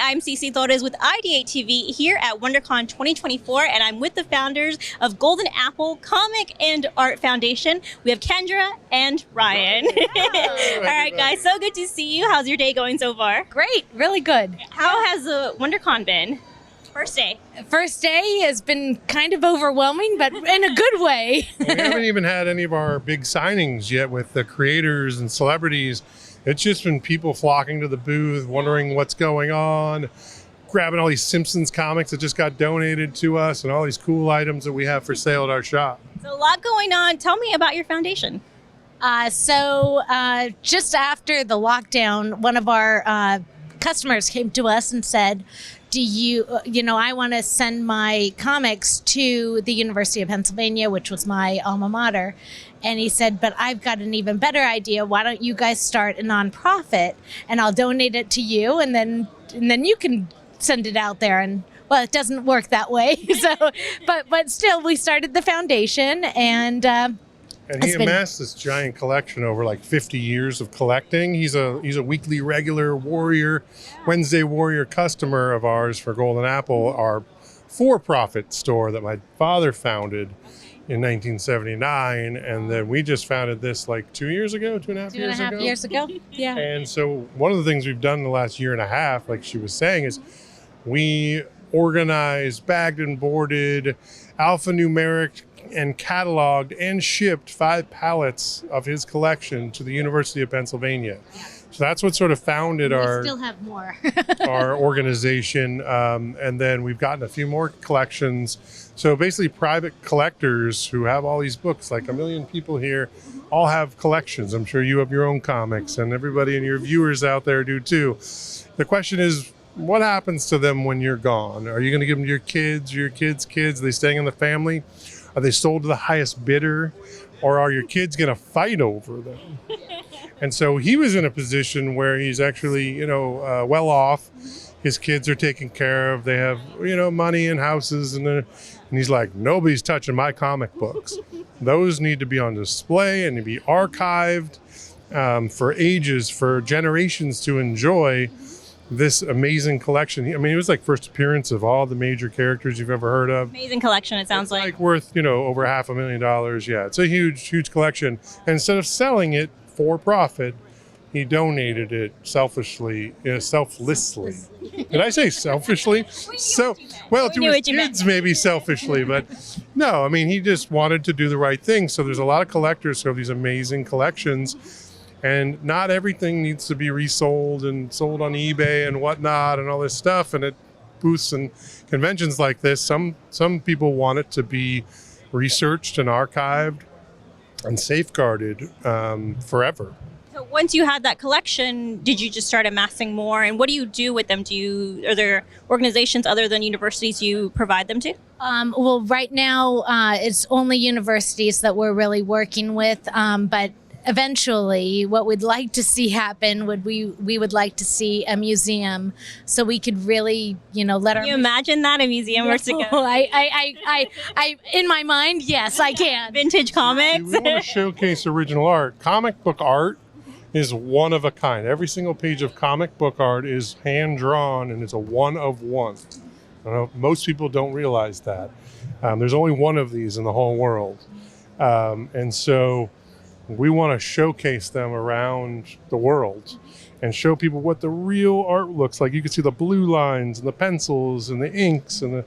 I'm CeCee Torres with IdeateTV here at Wondercon 2024, and I'm with the founders of Golden Apple Comic and Art Foundation. We have Kendra and Ryan. All right, guys, so good to see you. How's your day going so far? Great, really good. How has the Wondercon been? First day. First day has been kind of overwhelming, but in a good way. We haven't even had any of our big signings yet with the creators and celebrities. It's just been people flocking to the booth, wondering what's going on, grabbing all these Simpsons comics that just got donated to us and all these cool items that we have for sale at our shop. So a lot going on. Tell me about your foundation. Just after the lockdown, one of our customers came to us and said, I want to send my comics to the University of Pennsylvania, which was my alma mater. And he said, but I've got an even better idea. Why don't you guys start a nonprofit and I'll donate it to you and then you can send it out there. And well, it doesn't work that way. But still, we started the foundation and he amassed this giant collection over like 50 years of collecting. He's a weekly regular Wednesday Warrior customer of ours for Golden Apple, our for-profit store that my father founded in 1979. And then we just founded this like 2 years ago, 2.5 years ago. Yeah. And so one of the things we've done in the last year and a half, like she was saying, is we organized, bagged and boarded, alphanumeric and cataloged and shipped 5 pallets of his collection to the University of Pennsylvania. So that's what sort of founded our still have more. our organization. And then we've gotten a few more collections. So basically private collectors who have all these books, like a million people here, all have collections. I'm sure you have your own comics and everybody and your viewers out there do too. The question is, what happens to them when you're gone? Are you going to give them to your kids, your kids' kids? Are they staying in the family? Are they sold to the highest bidder? Or are your kids going to fight over them? And so he was in a position where he's actually, well off. His kids are taken care of. They have, money and houses. And he's like, nobody's touching my comic books. Those need to be on display and to be archived for ages, for generations to enjoy this amazing collection. I mean, it was like first appearance of all the major characters you've ever heard of. Amazing collection, it sounds like. Worth, over $500,000. Yeah, it's a huge, huge collection. And instead of selling it for profit, he donated it selflessly. Did I say selfishly? To his kids, maybe selfishly, but no, I mean, he just wanted to do the right thing. So there's a lot of collectors who have these amazing collections. And not everything needs to be resold and sold on eBay and whatnot and all this stuff. And at booths and conventions like this, some people want it to be researched and archived and safeguarded forever. So once you had that collection, did you just start amassing more? And what do you do with them? Are there organizations other than universities you provide them to? Well, right now it's only universities that we're really working with, but eventually, what we'd like to see happen we would like to see a museum, so we could really, let Can you imagine that, a museum where to go? I in my mind, yes, I can. Vintage comics. We want to showcase original art. Comic book art is one of a kind. Every single page of comic book art is hand drawn, and it's a one of one. I know most people don't realize that. There's only one of these in the whole world, and so we want to showcase them around the world and show people what the real art looks like. You can see the blue lines and the pencils and the inks and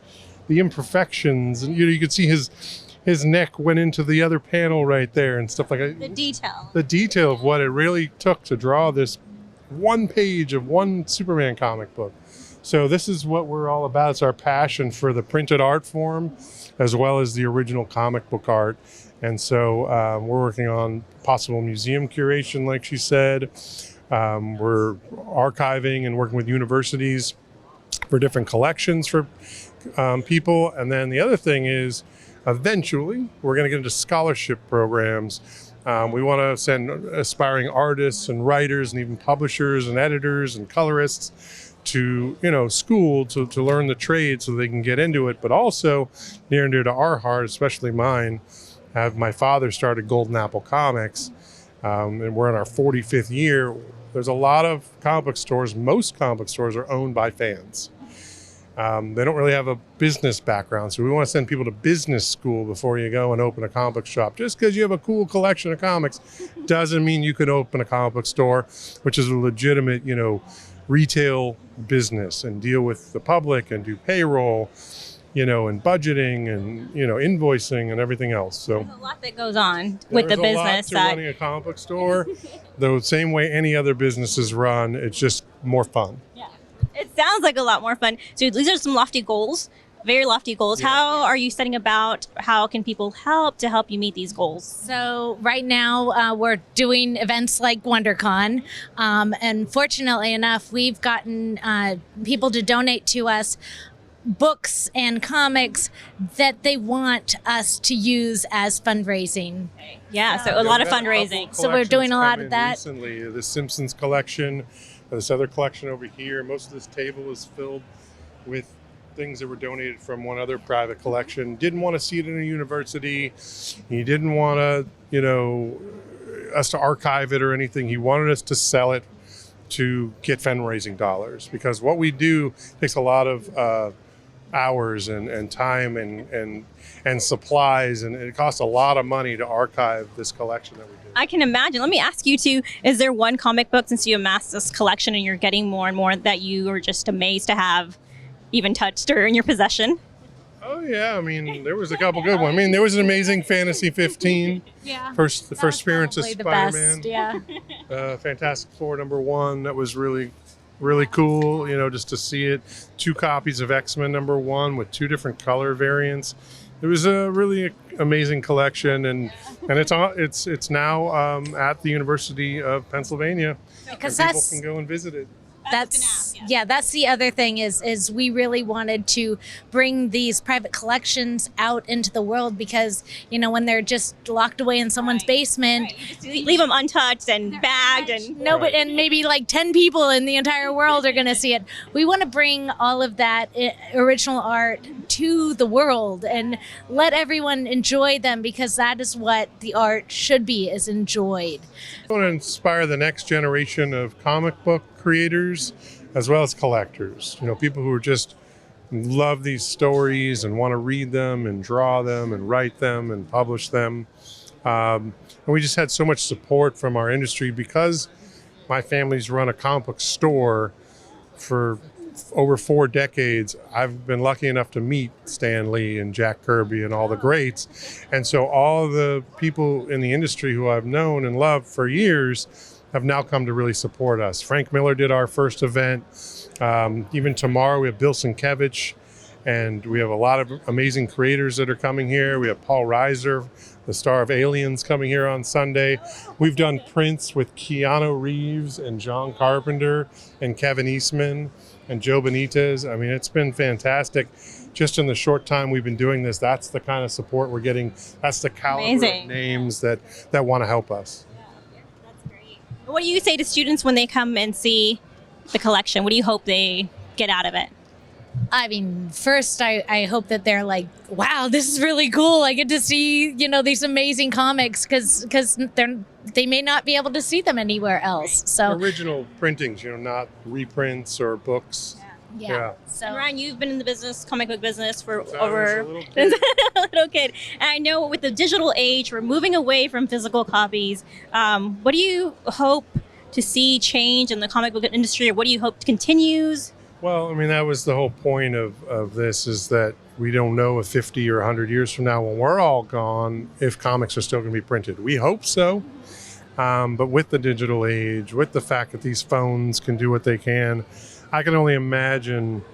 the imperfections. And you can see his neck went into the other panel right there and stuff like that. The detail Of what it really took to draw this one page of one Superman comic book. So this is what we're all about. It's our passion for the printed art form as well as the original comic book art. And so we're working on possible museum curation, like she said. We're archiving and working with universities for different collections for people. And then the other thing is, eventually, we're going to get into scholarship programs. We want to send aspiring artists and writers and even publishers and editors and colorists to school to learn the trade so they can get into it. But also, near and dear to our heart, especially mine, my father started Golden Apple Comics, and we're in our 45th year. there's a lot of comic book stores. Most comic book stores are owned by fans. They don't really have a business background, so we want to send people to business school before you go and open a comic book shop. Just because you have a cool collection of comics doesn't mean you can open a comic book store, which is a legitimate, retail business, and deal with the public and do payroll, and budgeting and, invoicing and everything else. So there's a lot that goes on with the business. There's a lot to running a comic book store. The same way any other business is run, it's just more fun. Yeah. It sounds like a lot more fun. So these are some lofty goals, very lofty goals. Yeah. How are you setting about, how can people help you meet these goals? So right now we're doing events like Wondercon. And fortunately enough, we've gotten people to donate to us books and comics that they want us to use as fundraising. Yeah, so a lot of We've had a fundraising. couple So we're doing a lot collections of come in that. recently. The Simpsons collection, this other collection over here. Most of this table is filled with things that were donated from one other private collection. Didn't want to see it in a university. He didn't want to, us to archive it or anything. He wanted us to sell it to get fundraising dollars, because what we do takes a lot of hours and time and supplies, and it costs a lot of money to archive this collection that we do. I can imagine. Let me ask you too, is there one comic book, since you amassed this collection and you're getting more and more, that you are just amazed to have even touched or in your possession? Oh yeah, I mean, there was a couple good ones. I mean, there was an Amazing Fantasy 15. Yeah. The first appearance of Probably the Spider-Man. best, yeah. Fantastic Four #1. That was really cool, just to see it. 2 copies of X-Men #1 with 2 different color variants. It was a really amazing collection, and it's now at the University of Pennsylvania, Because and people that's can go and visit it. That's the other thing is we really wanted to bring these private collections out into the world, because when they're just locked away in someone's basement, Just leave them untouched and bagged and and maybe like 10 people in the entire world are going to see it. We want to bring all of that original art to the world and let everyone enjoy them, because that is what the art should be, is enjoyed. I want to inspire the next generation of comic book creators as well as collectors. People who are just love these stories and want to read them and draw them and write them and publish them. And we just had so much support from our industry, because my family's run a comic book store for over 4 decades. I've been lucky enough to meet Stan Lee and Jack Kirby and all the greats. And so all the people in the industry who I've known and loved for years have now come to really support us. Frank Miller did our first event. Even tomorrow we have Bill Sienkiewicz, and we have a lot of amazing creators that are coming here. We have Paul Reiser, the star of Aliens, coming here on Sunday. We've done prints with Keanu Reeves and John Carpenter and Kevin Eastman and Joe Benitez. I mean, it's been fantastic. Just in the short time we've been doing this, that's the kind of support we're getting. That's the caliber of names that want to help us. That's great. What do you say to students when they come and see the collection? What do you hope they get out of it? I mean, first, I hope that they're like, wow, this is really cool. I get to see, these amazing comics, because they may not be able to see them anywhere else. So Original printings, not reprints or books. Yeah. So And Ryan, you've been in the comic book business for Since I over was a little kid. a little kid. And I know with the digital age, we're moving away from physical copies. What do you hope to see change in the comic book industry, or what do you hope continues? Well, I mean, that was the whole point of this, is that we don't know if 50 or 100 years from now, when we're all gone, if comics are still going to be printed. We hope so. But with the digital age, with the fact that these phones can do what they can, I can only imagine,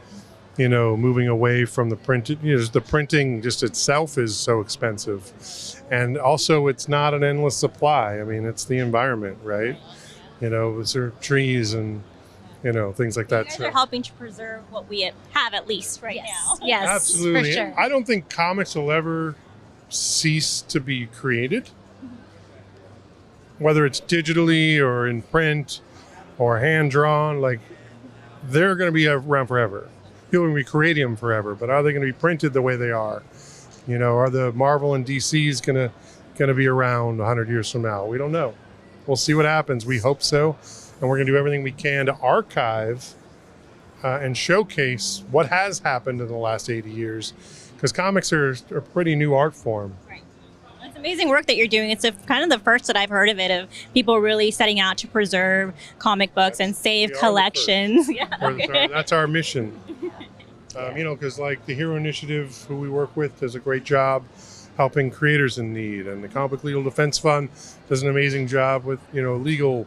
moving away from the printed. The printing just itself is so expensive. And also, it's not an endless supply. I mean, it's the environment, right? There are trees and things like that. You guys are helping to preserve what we have, at least right now. Yes, Absolutely. for sure. I don't think comics will ever cease to be created, whether it's digitally or in print or hand drawn. Like, they're going to be around forever. People are going to be creating them forever, but are they going to be printed the way they are? Are the Marvel and DC's going to be around 100 years from now? We don't know. We'll see what happens. We hope so. and we're going to do everything we can to archive and showcase what has happened in the last 80 years, because comics are a pretty new art form. Right. It's amazing work that you're doing. It's kind of the first that I've heard of it, of people really setting out to preserve comic books and save collections. Yeah. That's our mission. Because like the Hero Initiative, who we work with, does a great job helping creators in need, and the Comic Book Legal Defense Fund does an amazing job with legal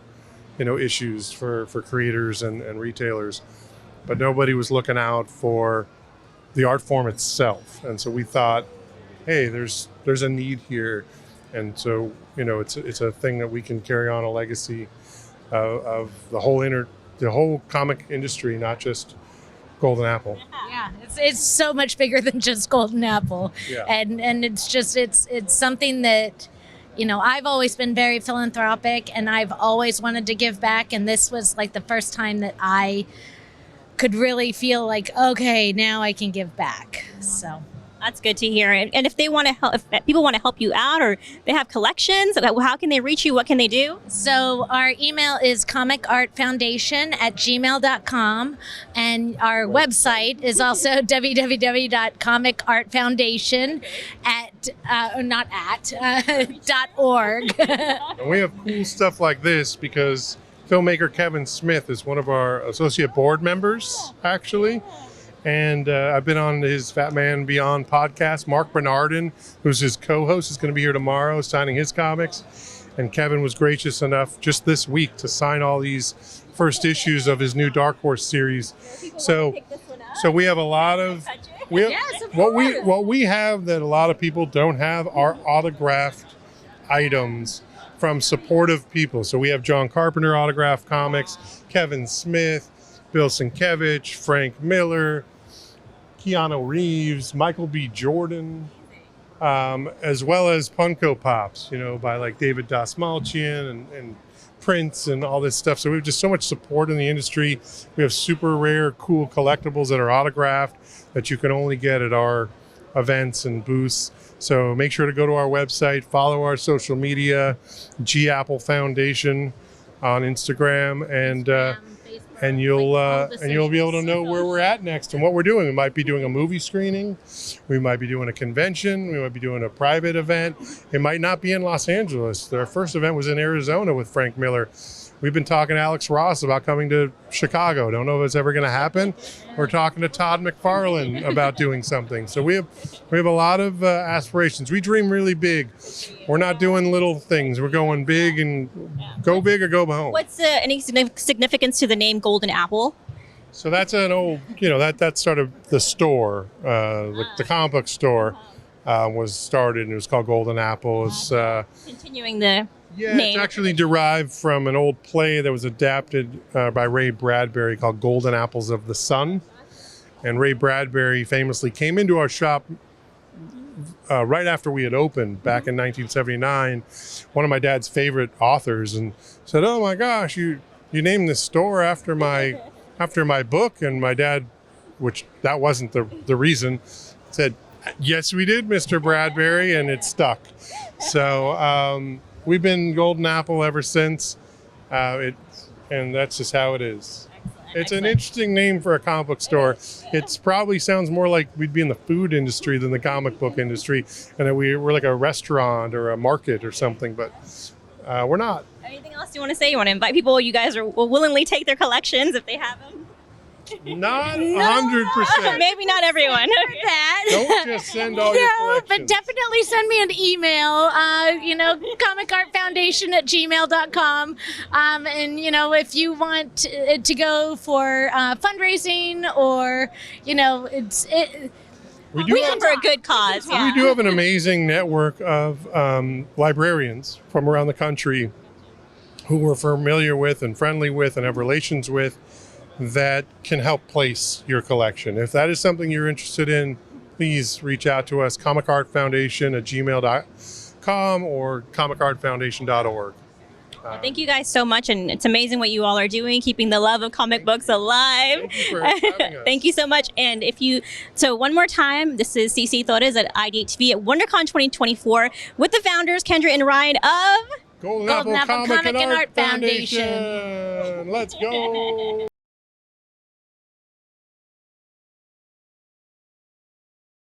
issues for creators and retailers. But nobody was looking out for the art form itself, and so we thought, hey, there's a need here, and so it's a thing that we can carry on a legacy of the whole comic industry, not just Golden Apple. Yeah, it's so much bigger than just Golden Apple. Yeah. And it's just it's something that I've always been very philanthropic, and I've always wanted to give back, and this was like the first time that I could really feel like, okay, now I can give back. So that's good to hear. And if they want to help, if people want to help you out, or they have collections, how can they reach you? What can they do? So our email is comicartfoundation@gmail.com, and our website is also www.comicartfoundation.org. And we have cool stuff like this because filmmaker Kevin Smith is one of our associate board members, actually. And I've been on his Fat Man Beyond podcast. Mark Bernardin, who's his co-host, is going to be here tomorrow signing his comics. And Kevin was gracious enough just this week to sign all these first issues of his new Dark Horse series. So we have a lot of what we have that a lot of people don't have are autographed items from supportive people. So we have John Carpenter autographed comics, Kevin Smith, Bill Sienkiewicz, Frank Miller, Keanu Reeves, Michael B. Jordan, as well as Funko Pops, by like David Dastmalchian and Prince and all this stuff. So we have just so much support in the industry. We have super rare, cool collectibles that are autographed that you can only get at our events and booths. So make sure to go to our website, follow our social media, G Apple Foundation on Instagram, and you'll be able to know where we're at next and what we're doing. We might be doing a movie screening, we might be doing a convention, we might be doing a private event. It might not be in Los Angeles. Our first event was in Arizona with Frank Miller. We've been talking to Alex Ross about coming to Chicago. Don't know if it's ever going to happen. We're talking to Todd McFarlane about doing something. So we have a lot of aspirations. We dream really big. We're not doing little things. We're going big, and go big or go home. What's any significance to the name Golden Apple? So that's an old, that started the store, the comic book store was started, and it was called Golden Apple. It's continuing the name. It's actually derived from an old play that was adapted by Ray Bradbury called Golden Apples of the Sun. And Ray Bradbury famously came into our shop right after we had opened back in 1979, one of my dad's favorite authors, and said, "Oh my gosh, you named this store after my book." And my dad, which that wasn't the reason, said, "Yes, we did, Mr. Bradbury," and it stuck. So we've been Golden Apple ever since, and that's just how it is. It's an interesting name for a comic book store. It probably sounds more like we'd be in the food industry than the comic book industry, and that we're like a restaurant or a market or something, but we're not. Anything else you want to say? You want to invite people? You guys will willingly take their collections if they have them? Not 100%. Maybe not everyone. Don't just send all your collections. But definitely send me an email, comicartfoundation@gmail.com. And, if you want to go for fundraising or, we come for a good cause. We do have an amazing network of librarians from around the country who we're familiar with and friendly with and have relations with, that can help place your collection. If that is something you're interested in, please reach out to us, comicartfoundation@gmail.com or comicartfoundation.org. Thank you guys so much, and it's amazing what you all are doing, keeping the love of comic books alive. Thank you for having us. Thank you so much. And so one more time, this is CeCee Torres at IdeateTV at Wondercon 2024 with the founders, Kendra and Ryan of Golden Golden Apple Apple Comic and Comic and Art Art Foundation. Foundation. Let's go.